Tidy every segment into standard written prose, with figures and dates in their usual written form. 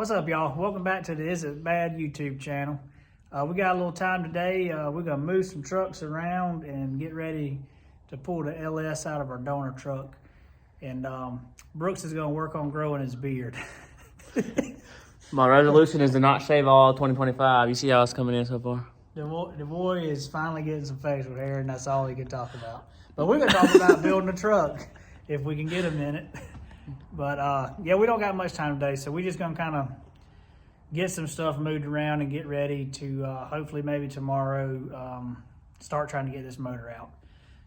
What's up, y'all? Welcome back to the Is It Bad YouTube channel. We got a little time today. We're gonna move some trucks around and get ready to pull the LS out of our donor truck. And Brooks is gonna work on growing his beard. My resolution is to not shave all 2025. You see how it's coming in so far? The boy is finally getting some facial hair, and that's all he can talk about. But we're gonna talk about building a truck if we can get a minute. But yeah, we don't got much time today, so we're just gonna kind of get some stuff moved around and get ready to hopefully maybe tomorrow start trying to get this motor out.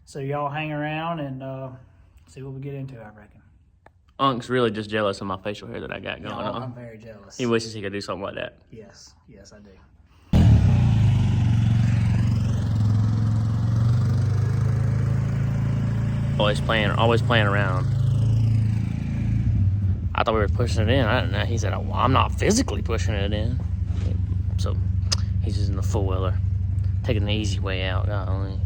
So y'all hang around and see what we get into, I reckon. Unc's really just jealous of my facial hair that I got going on. I'm very jealous. He wishes he could do something like that. Yes, I do. Always playing around. I thought we were pushing it in. I didn't know. He said, well, I'm not physically pushing it in. So he's using the four-wheeler, taking the easy way out. Golly.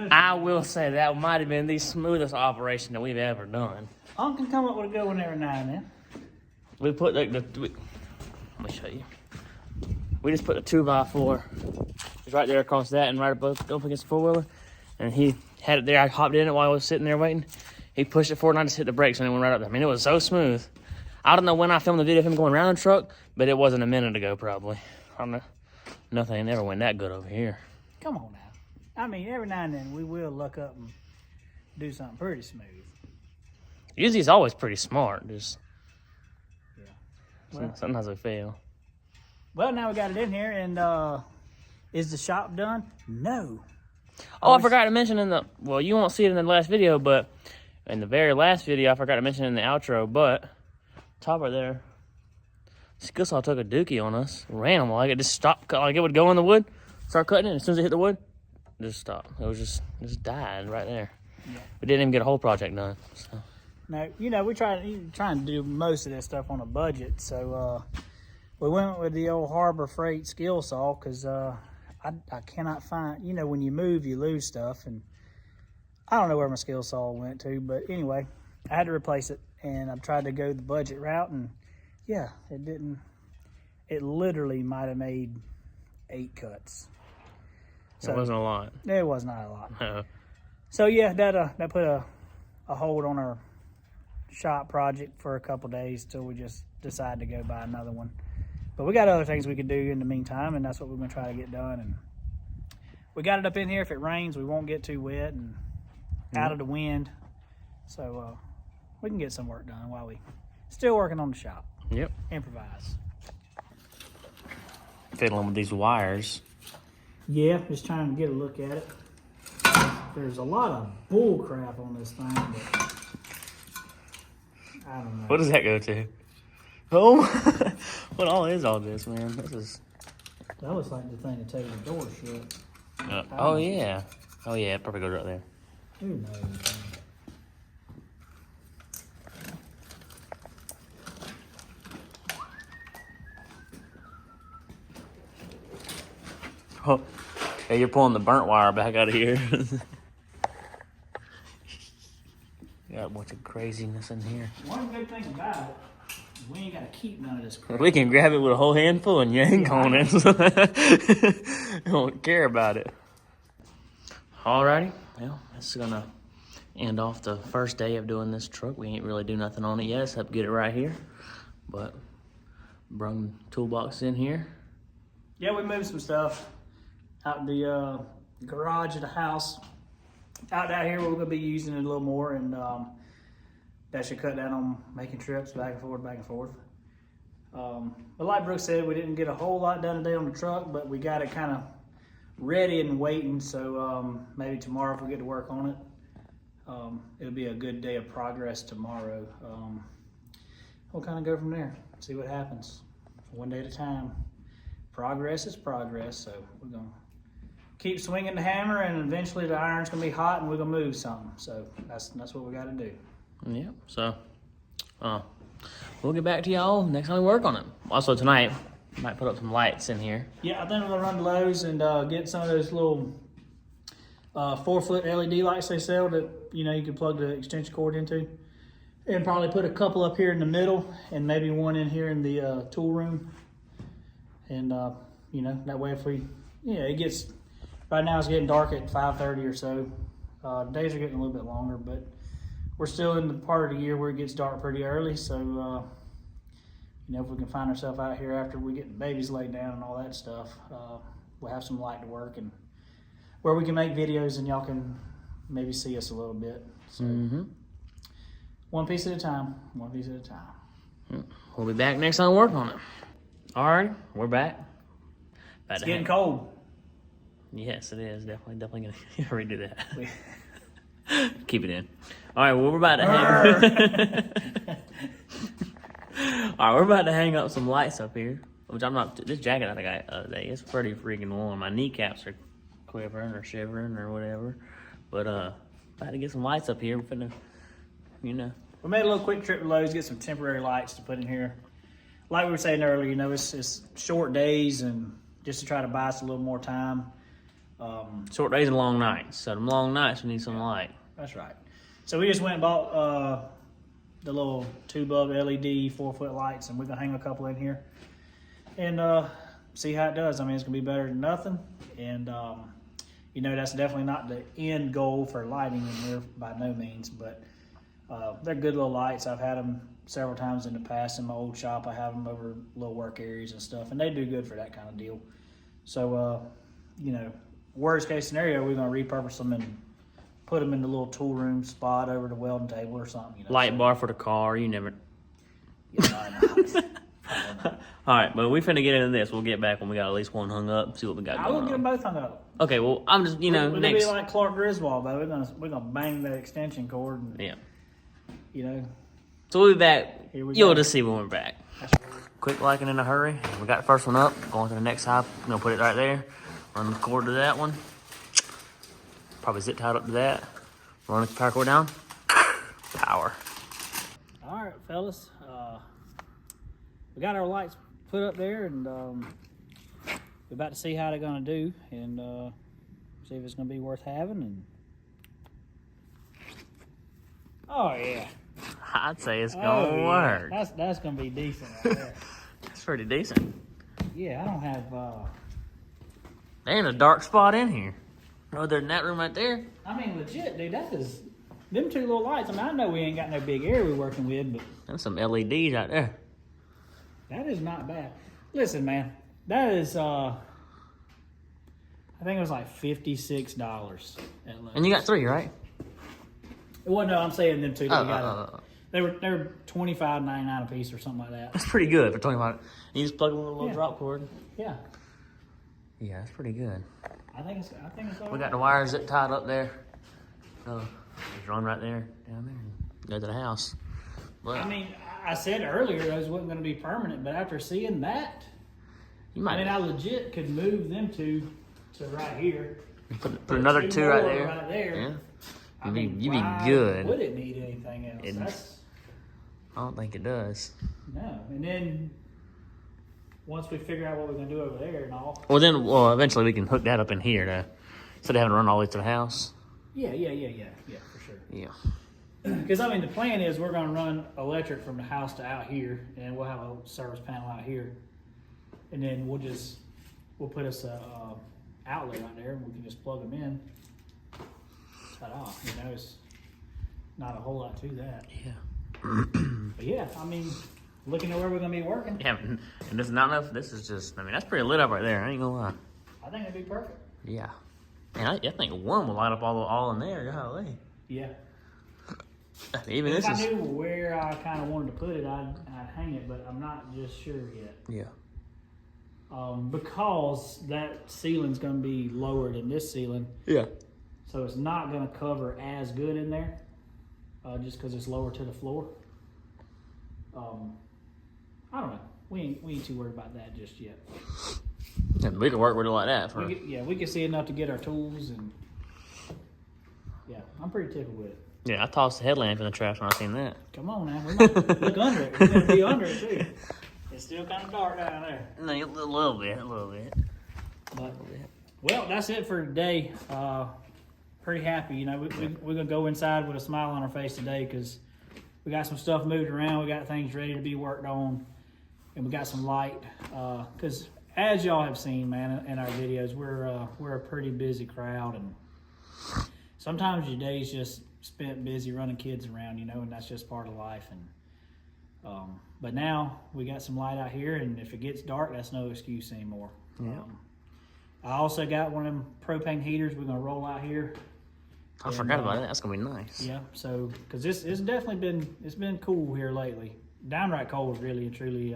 I will say that might have been the smoothest operation that we've ever done. Unc can come up with a good one every now and then. We put let me show you. We just put the 2x4. It's right there across that and right up against the four-wheeler. And he had it there. I hopped in it while I was sitting there waiting. He pushed it forward and I just hit the brakes and it went right up there. I mean, it was so smooth. I don't know when I filmed the video of him going around the truck, but it wasn't a minute ago probably. I don't know. Nothing never went that good over here. Come on now. I mean, every now and then we will luck up and do something pretty smooth. Usually it's always pretty smart. Just Well, sometimes we fail. Well, now we got it in here, and is the shop done? No. Oh, I forgot to mention well, you won't see it in the last video, but in the very last video, I forgot to mention in the outro, but top right there, skill saw took a dookie on us, ran him like it just stopped, like it would go in the wood, start cutting it, and as soon as it hit the wood, just stopped. It was just died right there. Yeah. We didn't even get a whole project done. So. Now, you know, we're trying to do most of this stuff on a budget, so we went with the old Harbor Freight skill saw because I cannot find, you know, when you move, you lose stuff, and I don't know where my skill saw went to, but anyway, I had to replace it, and I've tried to go the budget route, and yeah, it literally might have made 8 cuts. So, it wasn't a lot. It was not a lot. No. So yeah, that put a hold on our shop project for a couple days till we just decided to go buy another one. But we got other things we could do in the meantime, and that's what we're going to try to get done. And we got it up in here. If it rains, we won't get too wet and out of the wind. So we can get some work done while we still working on the shop. Yep. Improvise. Fiddling with these wires. Yeah, just trying to get a look at it. There's a lot of bull crap on this thing, but I don't know. What does that go to? Oh, what all is all this, man? This is. That looks like the thing to take the door shut. Oh yeah, it probably goes right there. Who knows? Oh, hey, you're pulling the burnt wire back out of here. Got a bunch of craziness in here. One good thing about it, we ain't got to keep none of this crap. We can grab it with a whole handful and yank on it. We don't care about it. Alrighty, well, this is gonna end off the first day of doing this truck. We ain't really do nothing on it yet except get it right here. But bring the toolbox in here. Yeah, we moved some stuff out the garage of the house. Out here, we're going to be using it a little more, and that should cut down on making trips back and forth. But like Brooks said, we didn't get a whole lot done today on the truck, but we got it kind of ready and waiting, so maybe tomorrow if we get to work on it, it'll be a good day of progress tomorrow. We'll kind of go from there, see what happens. One day at a time. Progress is progress, so we're going to keep swinging the hammer, and eventually the iron's going to be hot and we're going to move something. So that's what we got to do. Yeah, so we'll get back to y'all next time we work on it. Also tonight, might put up some lights in here. Yeah, I think we're going to run to Lowe's and get some of those little 4-foot LED lights they sell that, you know, you can plug the extension cord into. And probably put a couple up here in the middle and maybe one in here in the tool room. And, you know, that way if we, yeah, it gets, right now it's getting dark at 5:30 or so. Days are getting a little bit longer, but we're still in the part of the year where it gets dark pretty early. So, you know, if we can find ourselves out here after we get the babies laid down and all that stuff, we'll have some light to work and where we can make videos and y'all can maybe see us a little bit. So, one piece at a time, one piece at a time. We'll be back next time to work on it. All right, we're back. It's getting cold. Yes, it is. Definitely gonna redo that. Keep it in. All right, well, we're about to hang. All right, we're about to hang up some lights up here. Which I'm not. This jacket I got the other day, it's pretty freaking warm. My kneecaps are quivering or shivering or whatever. But about to get some lights up here. We're finna, you know. We made a little quick trip to Lowe's, get some temporary lights to put in here. Like we were saying earlier, you know, it's short days and just to try to buy us a little more time. Short days and long nights. So them long nights, we need some light. That's right. So we just went and bought the little 2-bulb LED 4-foot lights, and we're gonna hang a couple in here and see how it does. I mean, it's gonna be better than nothing. And you know, that's definitely not the end goal for lighting in here by no means, but they're good little lights. I've had them several times in the past in my old shop. I have them over little work areas and stuff, and they do good for that kind of deal. So, you know, worst case scenario, we're going to repurpose them and put them in the little tool room spot over the welding table or something. You know, Light bar for the car, you never. Yeah, I know. All right, but we finna get into this. We'll get back when we got at least one hung up, see what we got I going will get them on. both hung up. Okay, well, I'm just, you know, We're next. gonna be like Clark Griswold, though. We're gonna bang that extension cord, and, Yeah. you know. So we'll be back. Here we You'll go. just see when we're back. Quick liking in a hurry. We got the first one up. Going to the next side. I'm gonna put it right there. Run the cord to that one. Probably zip tied up to that. Run the power cord down. Power. All right, fellas. We got our lights put up there, and we're about to see how they're gonna do, and see if it's gonna be worth having. And oh yeah, I'd say it's gonna work. That's gonna be decent right there. It's pretty decent. Yeah, I don't have. There ain't a dark spot in here. Other than that room right there. I mean, legit, dude. That is them two little lights. I mean, I know we ain't got no big area we're working with, but There's some LEDs out there. that is not bad. Listen, man, that is. I think it was like $56 at Lowe's. And you got 3, right? Well, no, I'm saying them two. Oh. They were $25.99 a piece or something like that. That's pretty good for 25. You just plug in a little Yeah. drop cord. Yeah, Yeah, that's pretty good. I think it's all We got right. the wires zip tied up there. Just run right there, down there, and go to the house. But I mean, I said earlier those wasn't going to be permanent, but after seeing that, you I might mean, I legit could move them two to right here. put another 2 right more there. Right there. Yeah, I mean, you'd be why good. Would it need anything else? It- That's I don't think it does. no. And then once we figure out what we're going to do over there and all. Well, eventually we can hook that up in here to, instead of having to run all the way to the house. Yeah, for sure. Yeah. Because, I mean, the plan is we're going to run electric from the house to out here, and we'll have a service panel out here. And then we'll put us a outlet out there, and we can just plug them in. Ta-da. You know, it's not a whole lot to that. Yeah. But, yeah, I mean, looking at where we're going to be working, Yeah, and this is not enough. This is just, I mean, that's pretty lit up right there. I ain't gonna lie. I think it'd be perfect. Yeah. And I think one will light up all in there. Golly. Yeah. Even If this I is. knew where I kind of wanted to put it, I'd hang it, but I'm not just sure yet. Yeah. Because that ceiling's going to be lower than this ceiling, Yeah. so it's not going to cover as good in there, just because it's lower to the floor. I don't know. We ain't too worried about that just yet. And we can work with it like that. We can see enough to get our tools, and yeah, I'm pretty tickled with it. Yeah, I tossed the headlamp in the trash when I seen that. Come on now, we might look under it. We're going to be under it too. It's still kind of dark down there. No, a little bit. But, well, that's it for today. Pretty happy. You know, we're going to go inside with a smile on our face today because we got some stuff moved around. We got things ready to be worked on, and we got some light. Because as y'all have seen, man, in our videos, we're a pretty busy crowd, and sometimes your days just spent busy running kids around, you know, and that's just part of life. And but now we got some light out here, and if it gets dark, that's no excuse anymore. Yeah. I also got one of them propane heaters we're gonna roll out here. I forgot about that. That's gonna be nice. Yeah, so because it's definitely been cool here lately. Downright cold, really and truly,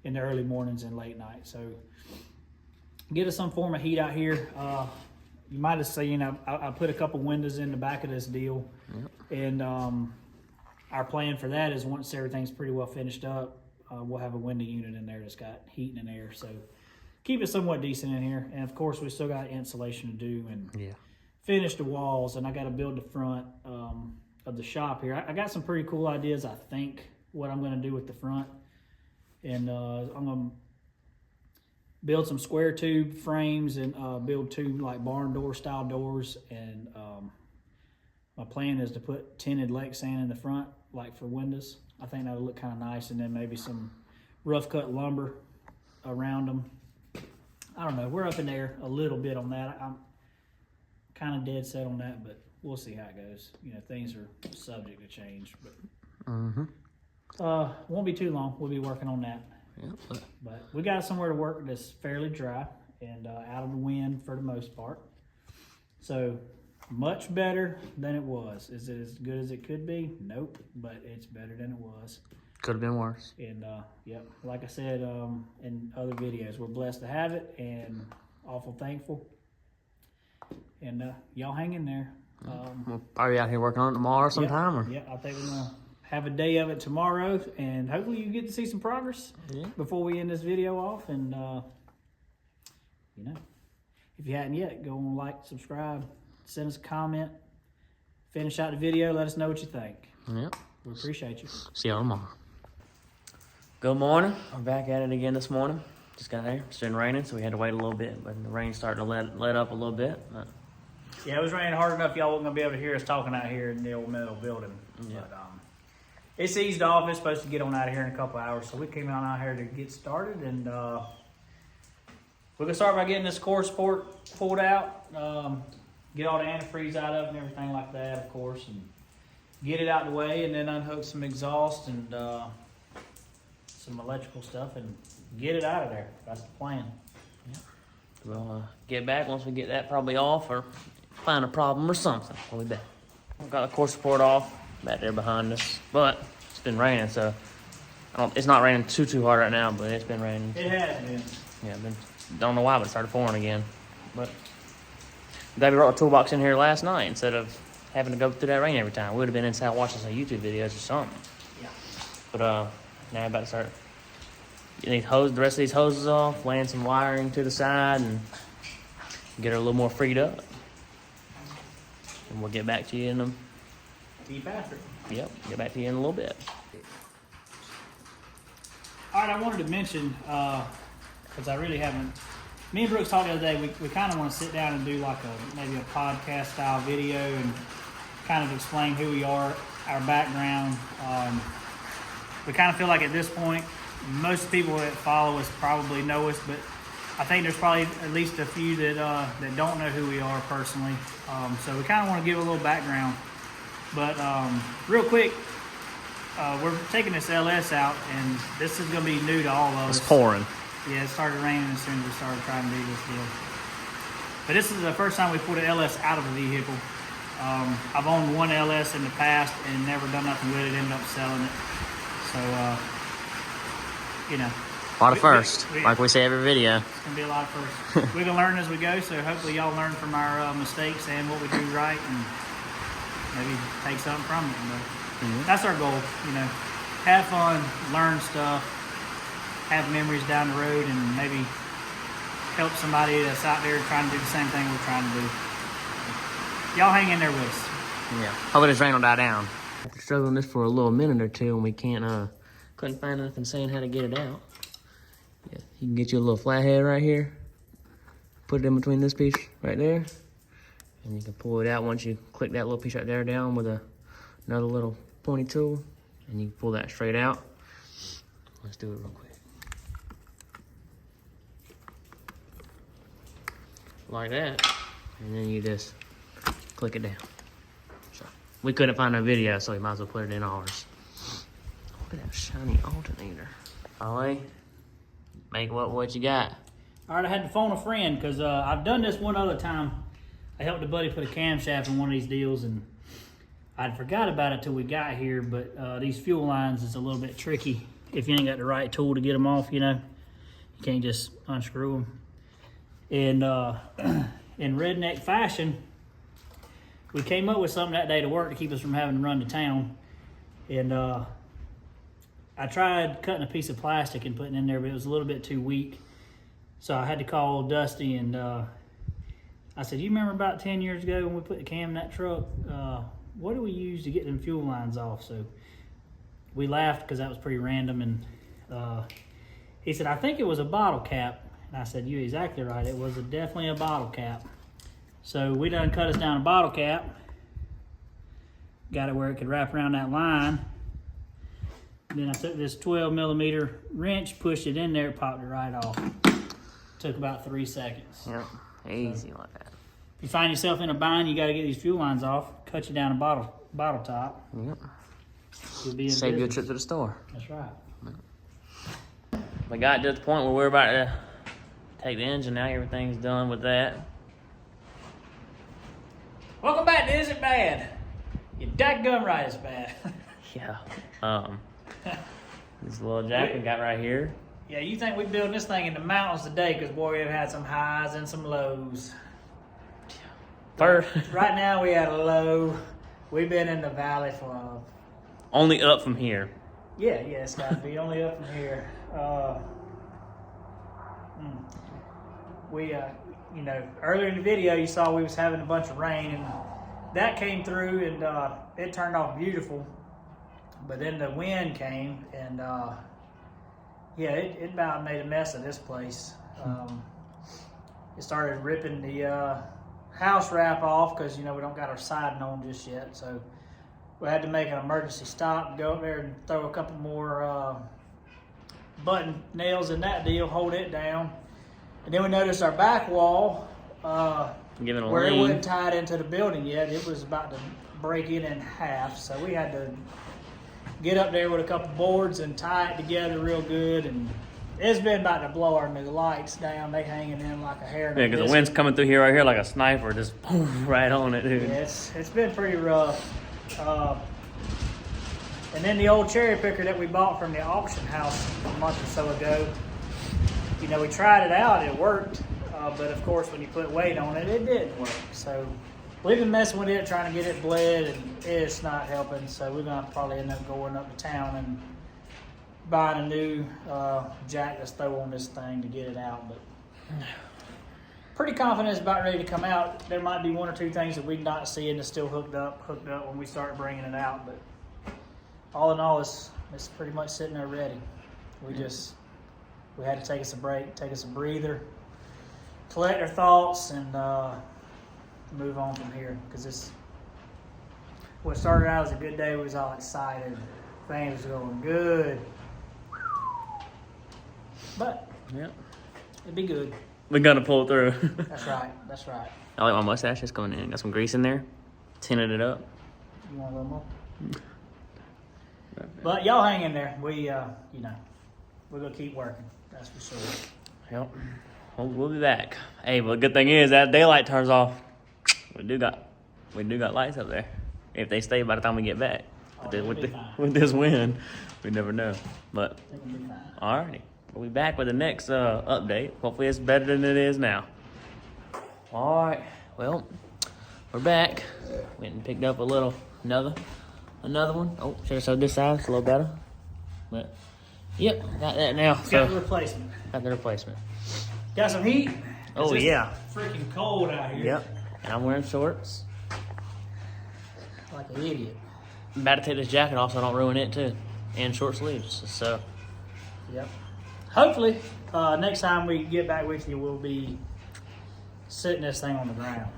in the early mornings and late night. So get us some form of heat out here. You might have seen I put a couple windows in the back of this deal, and our plan for that is once everything's pretty well finished up, we'll have a window unit in there that's got heat and air. So keep it somewhat decent in here, and of course we still got insulation to do and finish the walls, and I got to build the front of the shop here. I got some pretty cool ideas, I think, what I'm going to do with the front, and I'm going to build some square tube frames and build 2 like barn door style doors, and my plan is to put tinted Lexan in the front like for windows. I think that'll look kind of nice, and then maybe some rough cut lumber around them. I don't know, we're up in there a little bit on that. I'm kind of dead set on that, but we'll see how it goes. You know, things are subject to change, but won't be too long. We'll be working on that. But we got somewhere to work that's fairly dry and out of the wind for the most part. So much better than it was. Is it as good as it could be? Nope, but it's better than it was. Could have been worse. And yep, like I said in other videos, we're blessed to have it and awful thankful. And y'all hang in there. We'll probably be out here working on it tomorrow sometime. Yeah, I think we're gonna have a day of it tomorrow, and hopefully you get to see some progress before we end this video off. And you know, if you hadn't yet, go on, like, subscribe, send us a comment, finish out the video, let us know what you think. Yep. We appreciate you. See y'all tomorrow. Good morning. We're back at it again this morning. Just got there. It's been raining, so we had to wait a little bit, but the rain's starting to let up a little bit. But yeah, it was raining hard enough y'all wasn't gonna be able to hear us talking out here in the old metal building. Yeah. But it's eased off. It's supposed to get on out of here in a couple hours, so we came out here to get started, and we're gonna start by getting this core support pulled out, get all the antifreeze out of it and everything like that, of course, and get it out of the way, and then unhook some exhaust and some electrical stuff and get it out of there. That's the plan. we'll get back once we get that probably off or find a problem or something. We'll be back. We've got the core support off back there behind us, but it's been raining, so it's not raining too hard right now, but it's been raining. It has been. Yeah, don't know why, but it started pouring again. But Daddy brought a toolbox in here last night instead of having to go through that rain every time. We would have been inside watching some YouTube videos or something. Yeah. But now I'm about to start getting the rest of these hoses off, laying some wiring to the side, and get her a little more freed up. And we'll get back to you in them. Keep after it. Yep, get back to you in a little bit. All right, I wanted to mention, because I really haven't, me and Brooks talked the other day, we kind of want to sit down and do like maybe a podcast style video and kind of explain who we are, our background. We kind of feel like at this point, most people that follow us probably know us, but I think there's probably at least a few that don't know who we are personally. So we kind of want to give a little background. But real quick, we're taking this LS out, and this is going to be new to all of us. It's pouring. Yeah, it started raining as soon as we started trying to do this deal. But this is the first time we pulled an LS out of a vehicle. I've owned one LS in the past and never done nothing with it, ended up selling it. So, you know. A lot of firsts, like we say every video. It's going to be a lot of firsts. We're going to learn as we go, so hopefully y'all learn from our mistakes and what we do right, and maybe take something from it. But that's our goal, you know. Have fun, learn stuff, have memories down the road, and maybe help somebody that's out there trying to do the same thing we're trying to do. Y'all hang in there with us. Yeah. Hopefully this rain will die down. After struggling this for a little minute or two, and we couldn't find nothing saying how to get it out. Yeah, you can get you a little flathead right here. Put it in between this piece right there. And you can pull it out once you click that little piece right there down with another little pointy tool, and you pull that straight out. Let's do it real quick. Like that, and then you just click it down. So we couldn't find a video, so we might as well put it in ours. Look at that shiny alternator. Ollie, make what you got. All right, I had to phone a friend because I've done this one other time. I helped a buddy put a camshaft in one of these deals, and I'd forgot about it till we got here, but these fuel lines is a little bit tricky if you ain't got the right tool to get them off, you know. You can't just unscrew them. And in redneck fashion, we came up with something that day to work to keep us from having to run to town. And I tried cutting a piece of plastic and putting it in there, but it was a little bit too weak. So I had to call Dusty, and I said, you remember about 10 years ago when we put the cam in that truck? What do we use to get them fuel lines off? So we laughed because that was pretty random. And he said, I think it was a bottle cap. And I said, you're exactly right. It was definitely a bottle cap. So we done cut us down a bottle cap. Got it where it could wrap around that line. Then I took this 12 millimeter wrench, pushed it in there, popped it right off. Took about 3 seconds. Yep, easy like that. If you find yourself in a bind, you got to get these fuel lines off. Cut you down a bottle top. Yep. You'll be in Save you a business. trip to the store. That's right. We got to the point where we're about to take the engine out. Everything's done with that. Welcome back to Is It Bad? You dadgum right, it's bad. Yeah. This little jack we got right here. Yeah, you think we building this thing in the mountains today, because boy, we've had some highs and some lows. First, Right now we had a low. We've been in the valley for only up from here. yeah, it's got to be only up from here. We you know, earlier in the video you saw we was having a bunch of rain, and that came through, and it turned off beautiful. But then the wind came, and yeah, it about made a mess of this place. It started ripping the house wrap off because, you know, we don't got our siding on just yet. So we had to make an emergency stop, go up there and throw a couple more button nails in that deal, hold it down. And then we noticed our back wall, Giving a where it lean. wasn't tied into the building yet, it was about to break it in half. So we had to get up there with a couple boards and tie it together real good. And it's been about to blow our new lights down. They hanging in like a hair. Yeah, because the wind's coming through here right here like a sniper, just boom, right on it, dude. Yeah, it's been pretty rough. And then the old cherry picker that we bought from the auction house a month or so ago, you know, we tried it out, it worked. But of course, when you put weight on it, it didn't work. So we've been messing with it, trying to get it bled, and it's not helping. So we're gonna probably end up going up to town and buying a new jack to throw on this thing to get it out. But pretty confident it's about ready to come out. There might be one or two things that we're not seeing that's still hooked up when we start bringing it out. But all in all, it's pretty much sitting there ready. We had to take us a break, take us a breather, collect our thoughts, and move on from here. Because what started out as a good day, we was all excited. Things was going good. But Yep. it'd be good. We're gonna pull through. That's right. That's right. I like my mustache just going in. Got some grease in there. Tinted it up. You want a little more? But y'all hang in there. We, you know, we're gonna keep working. That's for sure. Yep. We'll be back. Hey, but the good thing is that daylight turns off. We do got lights up there. If they stay by the time we get back. Oh, With this wind, we never know. But I think we'll be fine. alrighty, we'll be back with the next update. Hopefully it's better than it is now. Alright, well, we're back. Went and picked up another one. Oh, should have showed this side, it's a little better. But yep, got that now. Got the replacement. Got the replacement. Got some heat. Oh It's yeah. freaking cold out here. Yep. And I'm wearing shorts. Like an idiot. I'm about to take this jacket off so I don't ruin it too. And short sleeves. So Yep. Hopefully, next time we get back with you, we'll be sitting this thing on the ground.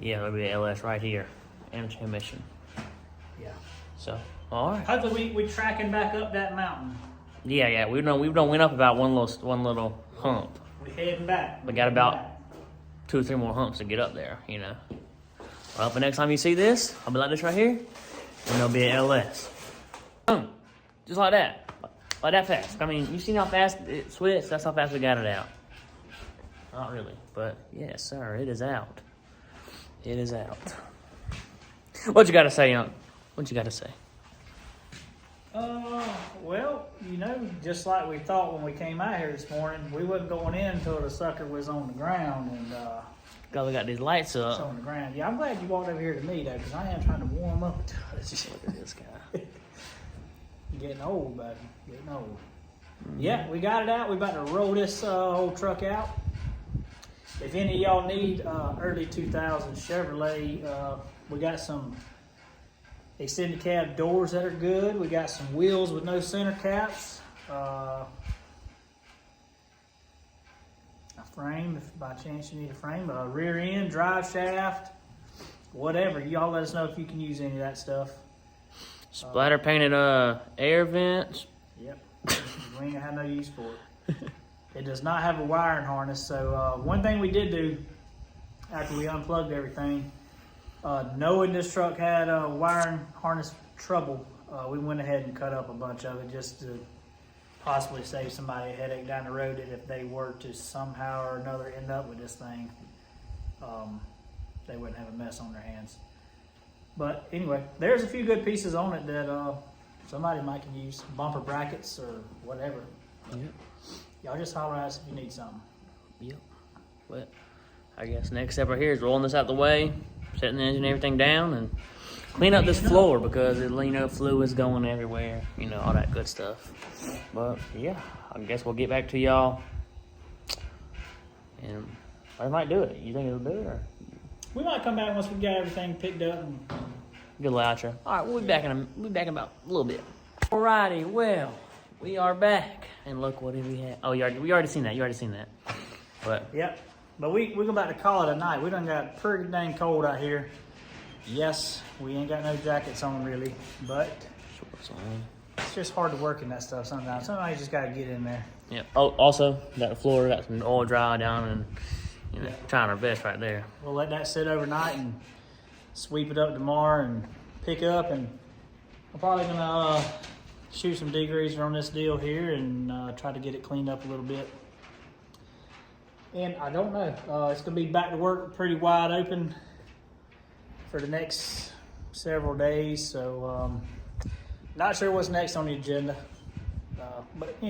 yeah, there'll be an LS right here. And transmission. Yeah. So, all right. Hopefully we tracking back up that mountain. Yeah. We've done went up about one little hump. We heading back. We got about 2 or 3 more humps to get up there, you know. Well, the next time you see this, I'll be like this right here, and there'll be an LS. Boom. Just like that. Like that fast. I mean, you seen how fast it switched? That's how fast we got it out. Not really, but yes, sir, it is out. It is out. What you got to say, Unc? What you got to say? Well, you know, just like we thought when we came out here this morning, we wasn't going in until the sucker was on the ground and Glad we got these lights it's up. on the ground. Yeah, I'm glad you walked over here to me though, because I am trying to warm up. Look at this guy. Getting old, buddy. Getting old. Yeah, we got it out. We about to roll this whole truck out. If any of y'all need early 2000 Chevrolet, we got some extended cab doors that are good. We got some wheels with no center caps. A frame, if by chance you need a frame. A rear end, drive shaft, whatever. Y'all let us know if you can use any of that stuff. Splatter painted air vents. Yep. We ain't gonna have no use for it. It does not have a wiring harness. So one thing we did do after we unplugged everything, knowing this truck had wiring harness trouble, we went ahead and cut up a bunch of it just to possibly save somebody a headache down the road. And if they were to somehow or another end up with this thing, they wouldn't have a mess on their hands. But anyway, there's a few good pieces on it that somebody might can use. Bumper brackets or whatever. Yep. Y'all just holler at us if you need something. Yep. But I guess next step right here is rolling this out the way, setting the engine and everything down, and clean up this floor because fluid's going everywhere. You know, all that good stuff. But yeah, I guess we'll get back to y'all, and I might do it. You think it'll do it? Or? We might come back once we got everything picked up. And Good little outro. All right, we'll be back in about a little bit. Alrighty, well, we are back, and look what we had. Oh, we already seen that. You already seen that. But yep. But we're about to call it a night. We done got pretty dang cold out here. Yes, we ain't got no jackets on really, but shorts on. it's just hard to work in that stuff sometimes. Sometimes you just gotta get in there. Yep. Oh, also got the floor, got some oil dry down, and trying our best right there. We'll let that sit overnight and sweep it up tomorrow and pick up. And I'm probably gonna shoot some degreaser on this deal here and try to get it cleaned up a little bit. And I don't know, it's gonna be back to work pretty wide open for the next several days. So not sure what's next on the agenda, but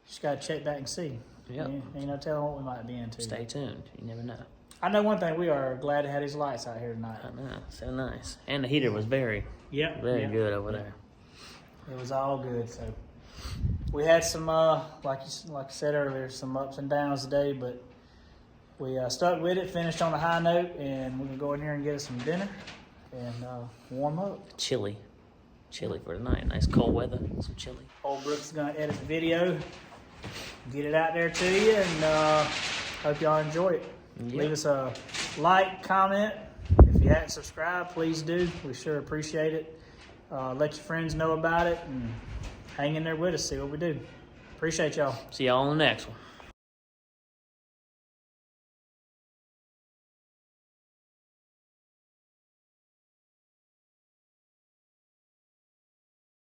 just gotta check back and see. Yep. Ain't no telling what we might be into. Stay tuned. You never know. I know one thing, we are glad to have these lights out here tonight. I know. So nice. And the heater was very Yep. good over there. It was all good. So we had some, like I said earlier, some ups and downs today, but we stuck with it, finished on a high note, and we're gonna go in here and get us some dinner and warm up. Chilly for tonight. Nice cold weather. Some chilly. Old Brooks is gonna edit the video, get it out there to you, and hope y'all enjoy it. Yep. Leave us a like, comment. If you haven't subscribed, please do. We sure appreciate it. Let your friends know about it and hang in there with us, see what we do. Appreciate y'all. See y'all on the next one.